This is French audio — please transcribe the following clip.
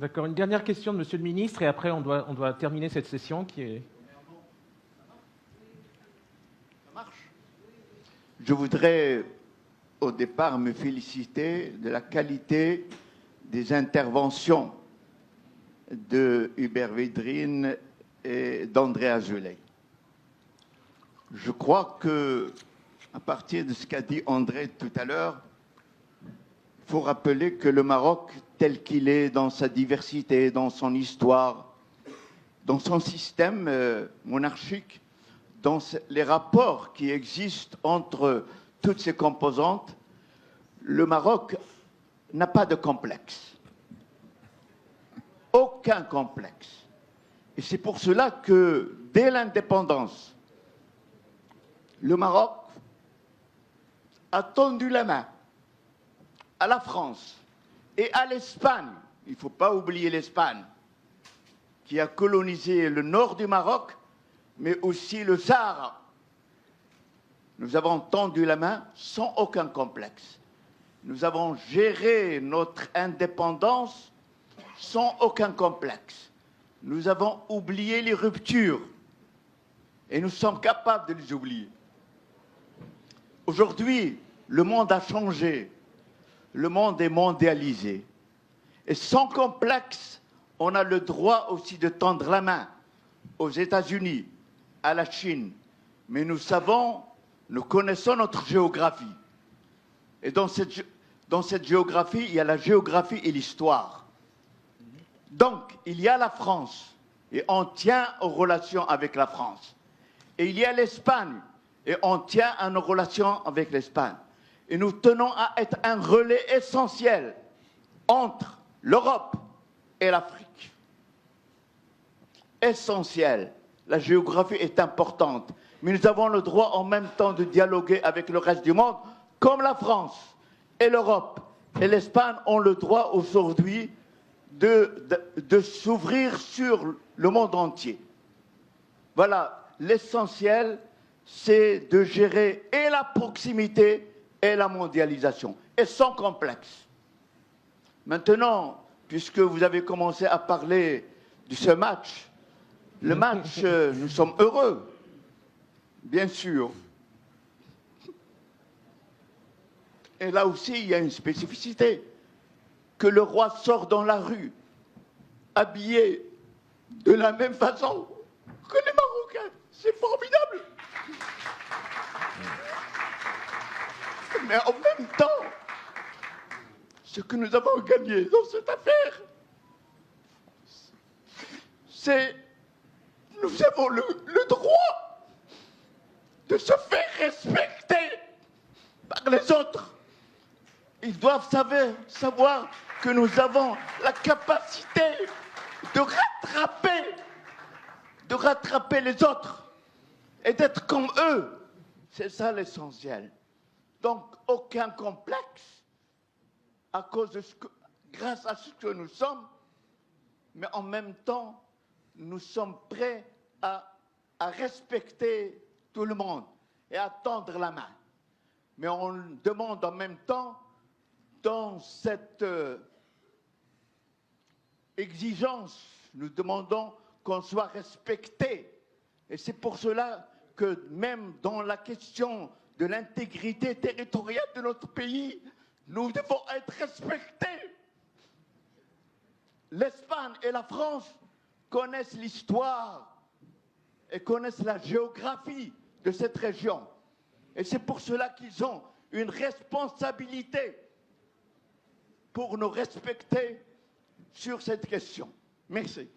D'accord. Une dernière question de Monsieur le Ministre, et après on doit terminer cette session qui est... Ça marche. Je voudrais au départ me féliciter de la qualité des interventions de Hubert Védrine et d'André Azoulay. Je crois que, à partir de ce qu'a dit André tout à l'heure, il faut rappeler que le Maroc, tel qu'il est dans sa diversité, dans son histoire, dans son système monarchique, dans les rapports qui existent entre toutes ses composantes, le Maroc n'a pas de complexe. Aucun complexe. Et c'est pour cela que, dès l'indépendance, le Maroc a tendu la main à la France et à l'Espagne. Il ne faut pas oublier l'Espagne, qui a colonisé le nord du Maroc, mais aussi le Sahara. Nous avons tendu la main sans aucun complexe. Nous avons géré notre indépendance sans aucun complexe. Nous avons oublié les ruptures et nous sommes capables de les oublier. Aujourd'hui, le monde a changé. Le monde est mondialisé. Et sans complexe, on a le droit aussi de tendre la main aux États-Unis, à la Chine. Mais nous connaissons notre géographie. Et dans cette géographie, il y a la géographie et l'histoire. Donc, il y a la France, et on tient aux relations avec la France. Et il y a l'Espagne, et on tient à nos relations avec l'Espagne. Et nous tenons à être un relais essentiel entre l'Europe et l'Afrique. Essentiel. La géographie est importante. Mais nous avons le droit en même temps de dialoguer avec le reste du monde, comme la France et l'Europe et l'Espagne ont le droit aujourd'hui de s'ouvrir sur le monde entier. Voilà, l'essentiel, c'est de gérer et la proximité et la mondialisation, et sans complexe. Maintenant, puisque vous avez commencé à parler de ce match, le match, nous sommes heureux, bien sûr. Et là aussi, il y a une spécificité, que le roi sort dans la rue, habillé de la même façon que les Marocains. C'est formidable. Mais en même temps, ce que nous avons gagné dans cette affaire, c'est nous avons le droit de se faire respecter par les autres. Ils doivent savoir que nous avons la capacité de rattraper les autres et d'être comme eux. C'est ça l'essentiel. Donc, aucun complexe à cause de grâce à ce que nous sommes, mais en même temps, nous sommes prêts à respecter tout le monde et à tendre la main. Mais on demande en même temps, dans cette exigence, nous demandons qu'on soit respecté. Et c'est pour cela que même dans la question de l'intégrité territoriale de notre pays, nous devons être respectés. L'Espagne et la France connaissent l'histoire et connaissent la géographie de cette région. Et c'est pour cela qu'ils ont une responsabilité pour nous respecter sur cette question. Merci.